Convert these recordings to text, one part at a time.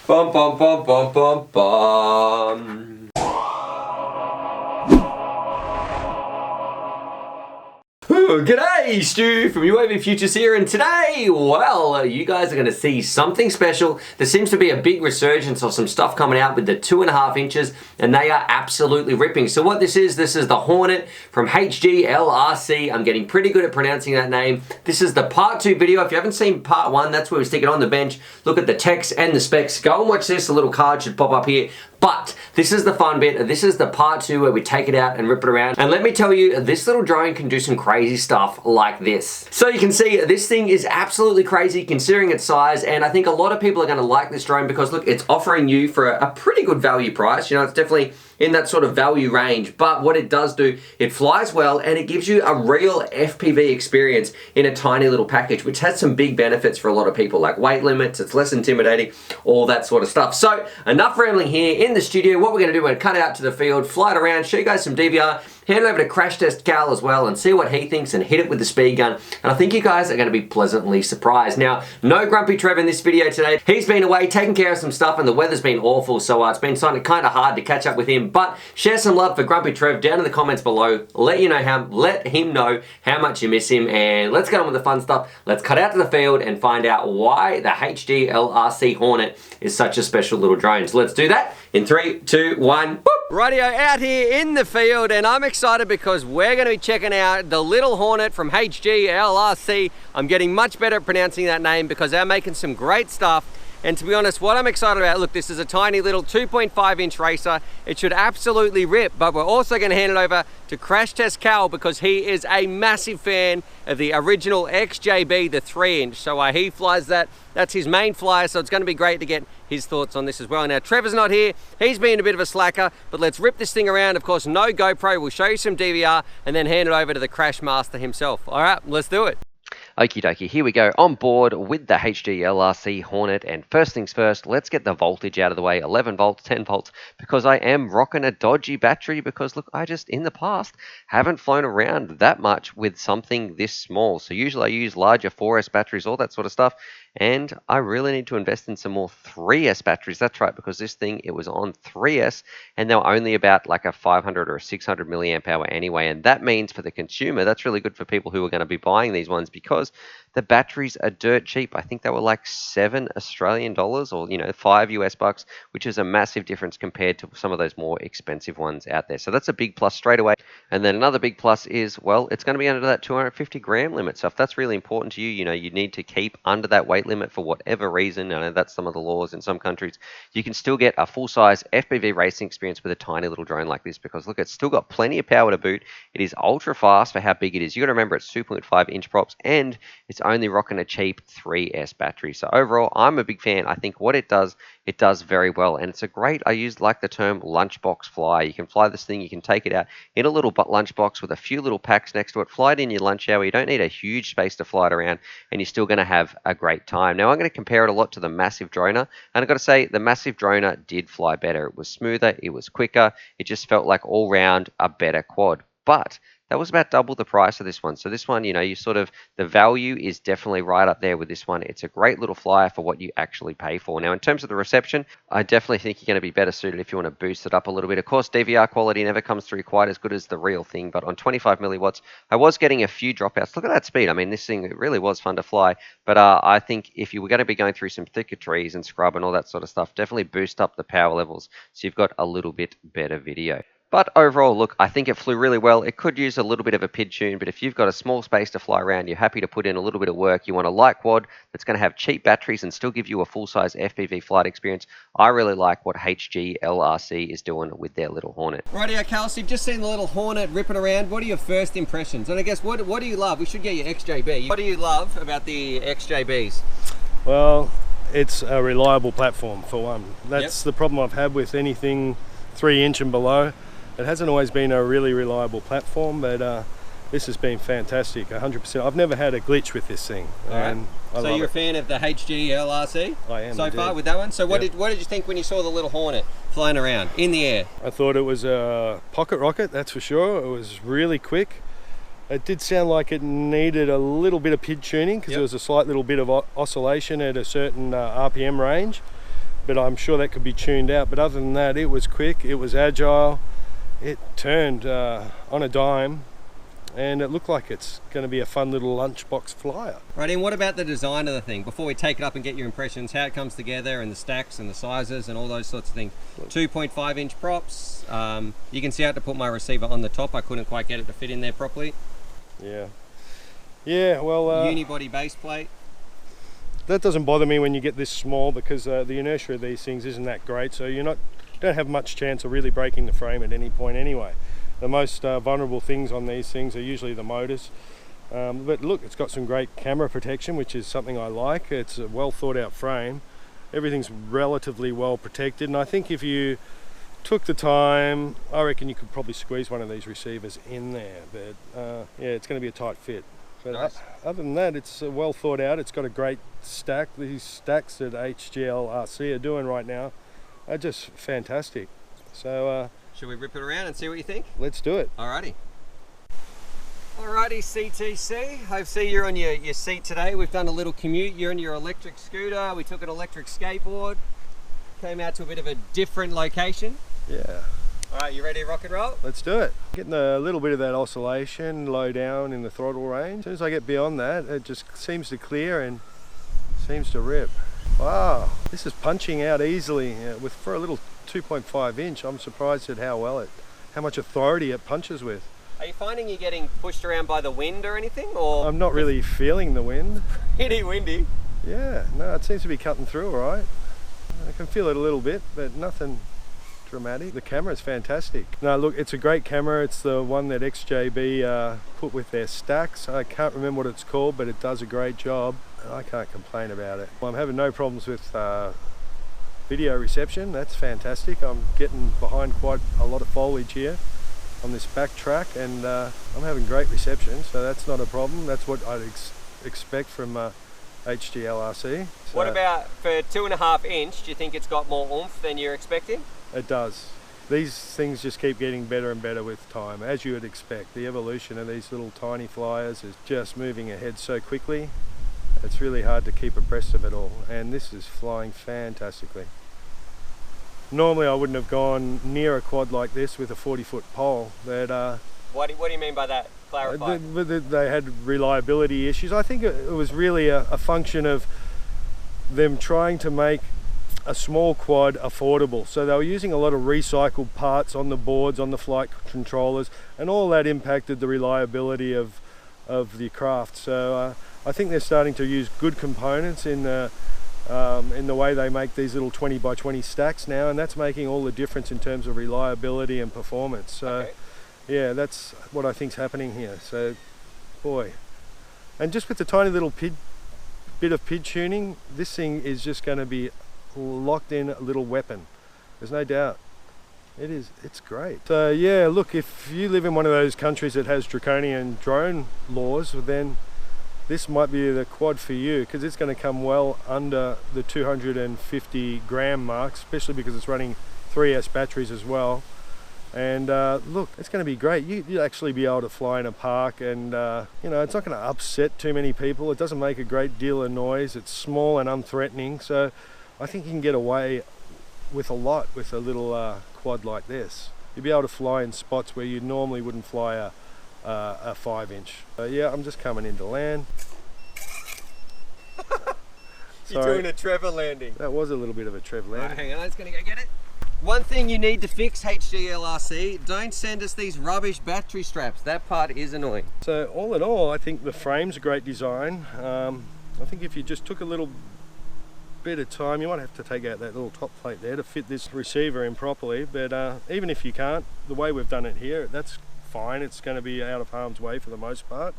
Bum bum bum bum bum bum. G'day, Stu from UAVfutures here, and today, well, you guys are going to see something special. There seems to be a big resurgence of some stuff coming out with the 2.5 inches, and they are absolutely ripping. So what this is the Hornet from HGLRC. I'm getting pretty good at pronouncing that name. This is the part 2 video. If you haven't seen part 1, that's where we stick it on the bench. Look at the text and the specs. Go and watch this. A little card should pop up here. But this is the fun bit. This is the part 2 where we take it out and rip it around. And let me tell you, this little drone can do some crazy stuff like this. So you can see this thing is absolutely crazy considering its size, and I think a lot of people are going to like this drone because look, it's offering you for a pretty good value price. You know, it's definitely in that sort of value range, but what it does do, it flies well and it gives you a real FPV experience in a tiny little package, which has some big benefits for a lot of people, like weight limits, it's less intimidating, all that sort of stuff. So enough rambling here in the studio. What we're going to do, we're going to cut it out to the field, fly it around, show you guys some DVR, hand it over to Crash Test Cal as well and see what he thinks and hit it with the speed gun. And I think you guys are going to be pleasantly surprised. Now, no Grumpy Trev in this video today. He's been away taking care of some stuff and the weather's been awful, so it's been kind of hard to catch up with him. But share some love for Grumpy Trev down in the comments below. Let him know how much you miss him, and let's get on with the fun stuff. Let's cut out to the field and find out why the HGLRC Hornet is such a special little drone. So let's do that in 3, 2, 1. Boop. Rightio, out here in the field, and I'm excited because we're going to be checking out the little Hornet from HGLRC. I'm getting much better at pronouncing that name because they're making some great stuff. And to be honest, what I'm excited about, look, this is a tiny little 2.5 inch racer. It should absolutely rip, but we're also going to hand it over to Crash Test Cal because he is a massive fan of the original XJB, the 3 inch. So he flies that. That's his main flyer, so it's going to be great to get his thoughts on this as well. Now, Trevor's not here. He's been a bit of a slacker, but let's rip this thing around. Of course, no GoPro. We'll show you some DVR and then hand it over to the Crash Master himself. All right, let's do it. Okie dokie, here we go, on board with the HGLRC Hornet, and first things first, let's get the voltage out of the way, 11 volts, 10 volts, because I am rocking a dodgy battery because look, I just, in the past, haven't flown around that much with something this small. So usually I use larger 4S batteries, all that sort of stuff, and I really need to invest in some more 3S batteries. That's right, because this thing, it was on 3S, and they were only about like a 500 or a 600 milliamp hour anyway, and that means for the consumer, that's really good for people who are going to be buying these ones because the batteries are dirt cheap. I think they were like $7 Australian or, you know, $5 US bucks, which is a massive difference compared to some of those more expensive ones out there. So that's a big plus straight away. And then another big plus is, well, it's going to be under that 250 gram limit. So if that's really important to you, you know, you need to keep under that weight limit for whatever reason. I know that's some of the laws in some countries. You can still get a full-size FPV racing experience with a tiny little drone like this because look, it's still got plenty of power to boot. It is ultra fast for how big it is. You got to remember it's 2.5 inch props and it's only rocking a cheap 3S battery. So overall, I'm a big fan. I think what it does very well, and it's a great, I like the term lunchbox fly. You can fly this thing, you can take it out in a little lunchbox with a few little packs next to it, fly it in your lunch hour. You don't need a huge space to fly it around, and you're still going to have a great time. Now, I'm going to compare it a lot to the Massive Droner, and I've got to say, the Massive Droner did fly better. It was smoother, it was quicker, it just felt like all round a better quad. But that was about double the price of this one. So this one, you know, you sort of, the value is definitely right up there with this one. It's a great little flyer for what you actually pay for. Now, in terms of the reception, I definitely think you're going to be better suited if you want to boost it up a little bit. Of course, DVR quality never comes through quite as good as the real thing, but on 25 milliwatts, I was getting a few dropouts. Look at that speed. I mean, this thing, it really was fun to fly, but I think if you were going to be going through some thicker trees and scrub and all that sort of stuff, definitely boost up the power levels so you've got a little bit better video. But overall, look, I think it flew really well. It could use a little bit of a PID tune, but if you've got a small space to fly around, you're happy to put in a little bit of work, you want a light quad that's going to have cheap batteries and still give you a full-size FPV flight experience, I really like what HGLRC is doing with their little Hornet. Rightio, Cal, so you've just seen the little Hornet ripping around. What are your first impressions? And I guess, what do you love? We should get your XJB. What do you love about the XJBs? Well, it's a reliable platform, for one. That's the problem I've had with anything 3 inch and below. It hasn't always been a really reliable platform, but this has been fantastic, 100%. I've never had a glitch with this thing. And so you're a fan of the HGLRC? I am. So far with that one? So what did you think when you saw the little Hornet flying around in the air? I thought it was a pocket rocket, that's for sure. It was really quick. It did sound like it needed a little bit of PID tuning because there was a slight little bit of oscillation at a certain RPM range. but I'm sure that could be tuned out. But other than that, it was quick, it was agile, it turned on a dime, and it looked like it's going to be a fun little lunchbox flyer. Right, and what about the design of the thing? Before we take it up and get your impressions, how it comes together and the stacks and the sizes and all those sorts of things. 2.5 inch props. You can see I had to put my receiver on the top. I couldn't quite get it to fit in there properly. Yeah. Yeah, well... unibody base plate. That doesn't bother me when you get this small, because the inertia of these things isn't that great, so don't have much chance of really breaking the frame at any point anyway. The most vulnerable things on these things are usually the motors. But look, it's got some great camera protection, which is something I like. It's a well thought out frame. Everything's relatively well protected, and I think if you took the time, I reckon you could probably squeeze one of these receivers in there. But yeah, it's going to be a tight fit. But nice. Other than that, it's well thought out. It's got a great stack. These stacks that HGLRC are doing right now are just fantastic. So should we rip it around and see what you think? Let's do it. Alrighty. Alrighty, CTC. Hopefully you're on your seat today. We've done a little commute. You're on your electric scooter. We took an electric skateboard. Came out to a bit of a different location. Yeah. Alright, you ready to rock and roll? Let's do it. Getting a little bit of that oscillation low down in the throttle range. As soon as I get beyond that, it just seems to clear and seems to rip. Wow, this is punching out easily for a little 2.5 inch. I'm surprised at how much authority it punches with. Are you finding you're getting pushed around by the wind or anything? Or I'm not really feeling the wind. Pretty windy. Yeah, no, it seems to be cutting through all right. I can feel it a little bit, but nothing dramatic. The camera is fantastic. No, look, it's a great camera. It's the one that XJB put with their stacks. I can't remember what it's called, but it does a great job. I can't complain about it. I'm having no problems with video reception. That's fantastic. I'm getting behind quite a lot of foliage here on this back track, and I'm having great reception, so that's not a problem. That's what I'd expect from HGLRC. So what about for 2.5 inch? Do you think it's got more oomph than you're expecting? It does. These things just keep getting better and better with time, as you would expect. The evolution of these little tiny flyers is just moving ahead so quickly. It's really hard to keep abreast of it all, and this is flying fantastically. Normally I wouldn't have gone near a quad like this with a 40-foot pole, but what do you mean by that? Clarify. They had reliability issues. I think it was really a function of them trying to make a small quad affordable. So they were using a lot of recycled parts on the boards, on the flight controllers, and all that impacted the reliability of the craft. So I think they're starting to use good components in the way they make these little 20 by 20 stacks now, and that's making all the difference in terms of reliability and performance. So okay. Yeah, that's what I think's happening here. So boy, and just with the tiny little bit of PID tuning, this thing is just going to be locked in a little weapon. There's no doubt. It's great. So yeah, look, if you live in one of those countries that has draconian drone laws, then this might be the quad for you, because it's going to come well under the 250 gram mark, especially because it's running 3S batteries as well. And look, it's going to be great. You'll actually be able to fly in a park, and you know, it's not going to upset too many people. It doesn't make a great deal of noise. It's small and unthreatening, so I think you can get away with a lot with a little quad like this. You'll be able to fly in spots where you normally wouldn't fly a 5-inch. Yeah, I'm just coming into land. You're doing a Trevor landing. That was a little bit of a Trevor landing. Right, hang on, I was going to go get it. One thing you need to fix, HGLRC, don't send us these rubbish battery straps. That part is annoying. So all in all, I think the frame's a great design. I think if you just took a little bit of time, you might have to take out that little top plate there to fit this receiver in properly, but even if you can't, the way we've done it here, that's fine. It's going to be out of harm's way for the most part.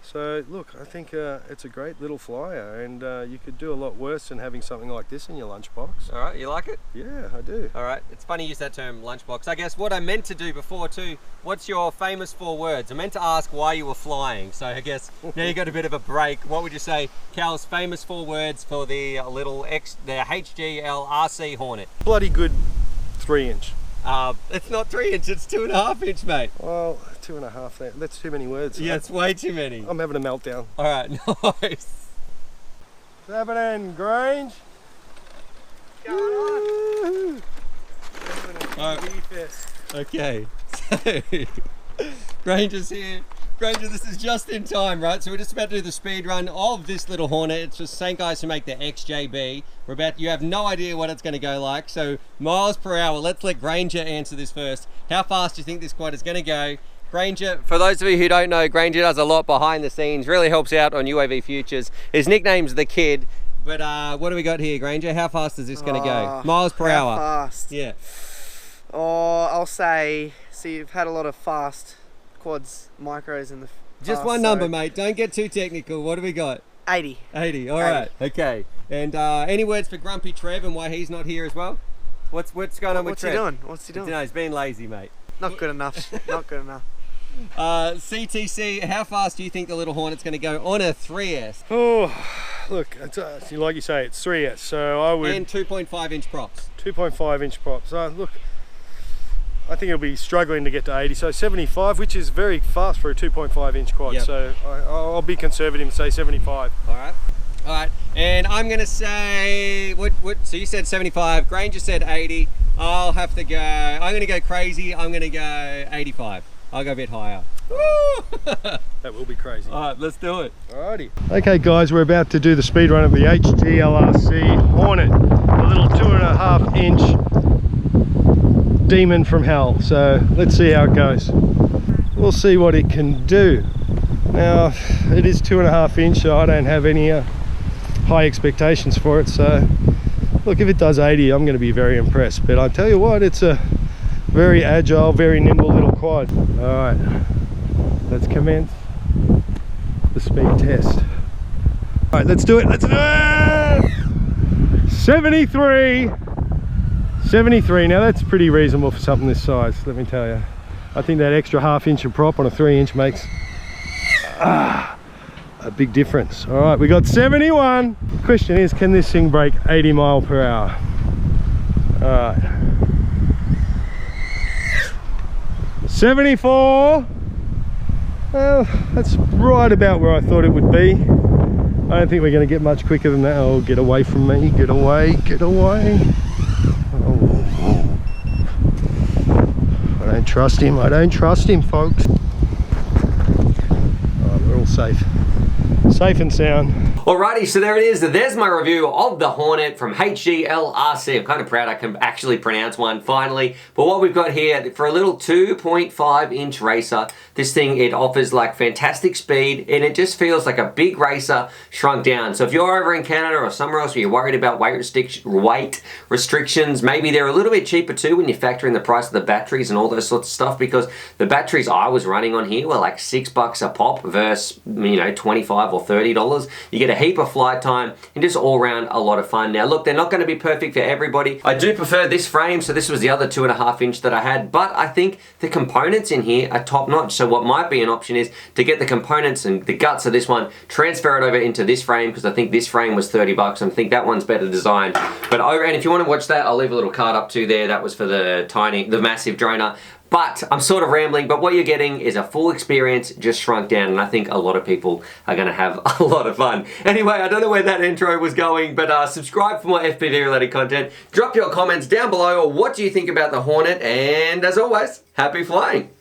So look, I think it's a great little flyer, and you could do a lot worse than having something like this in your lunchbox. Alright, you like it? Yeah, I do. Alright, it's funny you use that term lunchbox. I guess what I meant to do before too, what's your famous 4 words? I meant to ask why you were flying, so I guess now you got a bit of a break. What would you say, Cal's famous 4 words for the the HGLRC Hornet? Bloody good 3-inch. It's not 3 inch, it's 2.5 inch, mate. Well, 2.5, that's too many words. Yeah, it's way too many. I'm having a meltdown. Alright, nice. What's happening, Grange? Go going on? Okay, so Granger's here. Granger, this is just in time, right? So we're just about to do the speed run of this little Hornet. It's just the same guys who make the XJB. You have no idea what it's going to go like. So miles per hour. Let's let Granger answer this first. How fast do you think this quad is going to go? Granger, for those of you who don't know, Granger does a lot behind the scenes, really helps out on UAVfutures. His nickname's The Kid. But what do we got here, Granger? How fast is this going to go? Miles per hour. How fast? Yeah. Oh, I'll say, so you've had a lot of fast quads, micros in the Just past, one number, mate. Don't get too technical. What do we got? 80. 80. All right. Okay. And any words for Grumpy Trev and why he's not here as well? What's going on with Trev? What's he doing? No, he's being lazy, mate. Not good enough. Not good enough. CTC, how fast do you think the little Hornet's going to go on a 3S? Oh, look, it's, like you say, it's 3S, so I would... And 2.5 inch props. 2.5 inch props. Look, I think it'll be struggling to get to 80, so 75, which is very fast for a 2.5 inch quad. Yep. So I'll be conservative and say 75. All right, and I'm gonna say, so you said 75, Granger said 80, I'm gonna go crazy, I'm gonna go 85. I'll go a bit higher. That will be crazy. All right, let's do it. Alrighty. Okay guys, we're about to do the speed run of the HGLRC Hornet, a little 2.5 inch demon from hell. So let's see how it goes. We'll see what it can do. Now it is 2.5 inch, so I don't have any high expectations for it. So look, if it does 80, I'm going to be very impressed. But I tell you what, it's a very agile, very nimble little quad. All right, let's commence the speed test. All right, let's do it. Let's do it. 73. 73. Now that's pretty reasonable for something this size, let me tell you. I think that extra ½ inch of prop on a 3 inch makes a big difference. All right, we got 71. Question is, can this thing break 80 mile per hour? All right. 74. Well, that's right about where I thought it would be. I don't think we're going to get much quicker than that. Oh, get away from me. Get away. Get away. I don't trust him. I don't trust him, folks. Alright, we're all safe. Safe and sound. Alrighty, so there it is. There's my review of the Hornet from HGLRC. I'm kind of proud I can actually pronounce one finally. But what we've got here, for a little 2.5 inch racer, this thing, it offers like fantastic speed and it just feels like a big racer shrunk down. So if you're over in Canada or somewhere else where you're worried about weight restrictions, maybe they're a little bit cheaper too when you factor in the price of the batteries and all those sorts of stuff, because the batteries I was running on here were like $6 a pop versus, you know, $25 or $30. You get a heap of flight time and just all around a lot of fun. Now look, they're not going to be perfect for everybody. I do prefer this frame, so this was the other 2.5 inch that I had, but I think the components in here are top notch. So what might be an option is to get the components and the guts of this one, transfer it over into this frame, because I think this frame was $30 and I think that one's better designed. But and if you want to watch that, I'll leave a little card up to there. That was for the massive droner. But I'm sort of rambling, but what you're getting is a full experience just shrunk down, and I think a lot of people are going to have a lot of fun. Anyway, I don't know where that intro was going, but subscribe for more FPV related content. Drop your comments down below, or what do you think about the Hornet, and as always, happy flying.